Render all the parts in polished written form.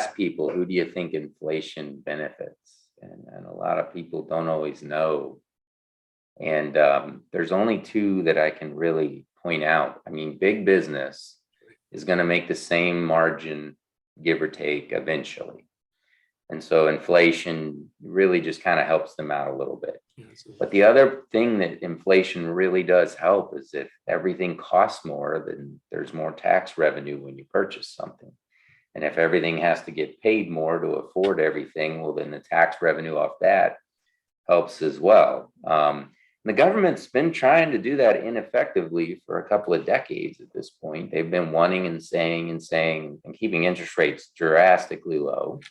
ask people, who do you think inflation benefits? And a lot of people don't always know. And there's only two that I can really point out. I mean, big business is going to make the same margin, give or take, eventually. And so inflation really just kind of helps them out a little bit. But the other thing that inflation really does help is if everything costs more, then there's more tax revenue when you purchase something. And if everything has to get paid more to afford everything, well, then the tax revenue off that helps as well. The government's been trying to do that ineffectively for a couple of decades at this point. They've been wanting and saying and keeping interest rates drastically low,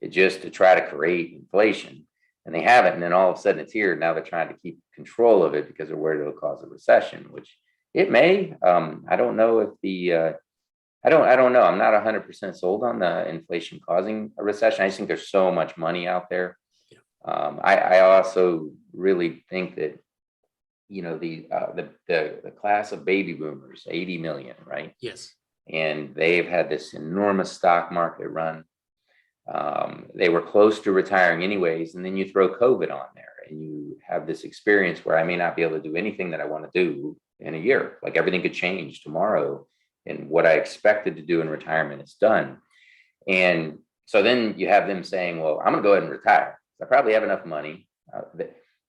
just to try to create inflation. And they haven't. And then all of a sudden it's here. Now they're trying to keep control of it because they're worried it'll cause a recession, which it may. I don't know if I don't know. I'm not 100% sold on the inflation causing a recession. I just think there's so much money out there. I also really think that, the class of baby boomers, 80 million, right? Yes. And they've had this enormous stock market run. They were close to retiring anyways, and then you throw COVID on there and you have this experience where I may not be able to do anything that I want to do in a year. Like everything could change tomorrow, and what I expected to do in retirement is done. And so then you have them saying, well, I'm going to go ahead and retire. I probably have enough money.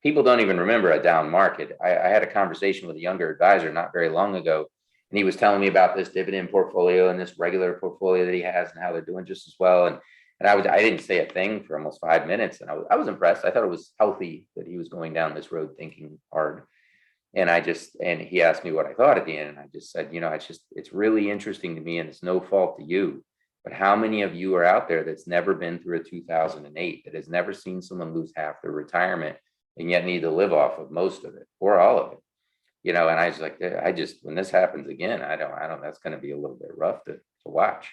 People don't even remember a down market. I had a conversation with a younger advisor not very long ago, and he was telling me about this dividend portfolio and this regular portfolio that he has and how they're doing just as well. And I didn't say a thing for almost 5 minutes, and I was impressed. I thought it was healthy that he was going down this road thinking hard. And he asked me what I thought at the end, and I just said, it's really interesting to me, and it's no fault to you. But how many of you are out there that's never been through a 2008, that has never seen someone lose half their retirement and yet need to live off of most of it or all of it? And I was like, when this happens again, I don't, that's going to be a little bit rough to watch,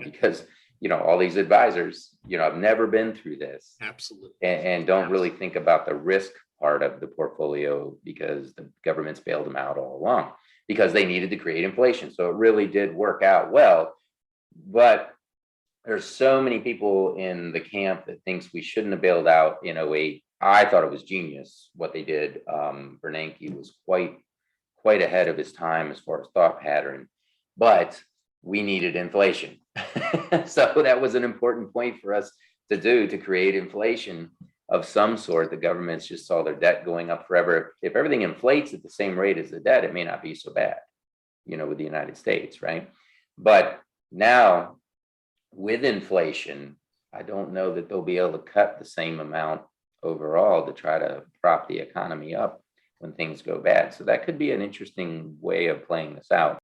because, all these advisors, have never been through this. Absolutely. And don't really think about the risk part of the portfolio because the government's bailed them out all along because they needed to create inflation. So it really did work out well. But there's so many people in the camp that thinks we shouldn't have bailed out in 08. I thought it was genius what they did. Bernanke was quite ahead of his time as far as thought pattern, but we needed inflation. So that was an important point for us to do, to create inflation of some sort. The governments just saw their debt going up forever. If everything inflates at the same rate as the debt, it may not be so bad, with the United States, right? But now, with inflation, I don't know that they'll be able to cut the same amount overall to try to prop the economy up when things go bad. So that could be an interesting way of playing this out.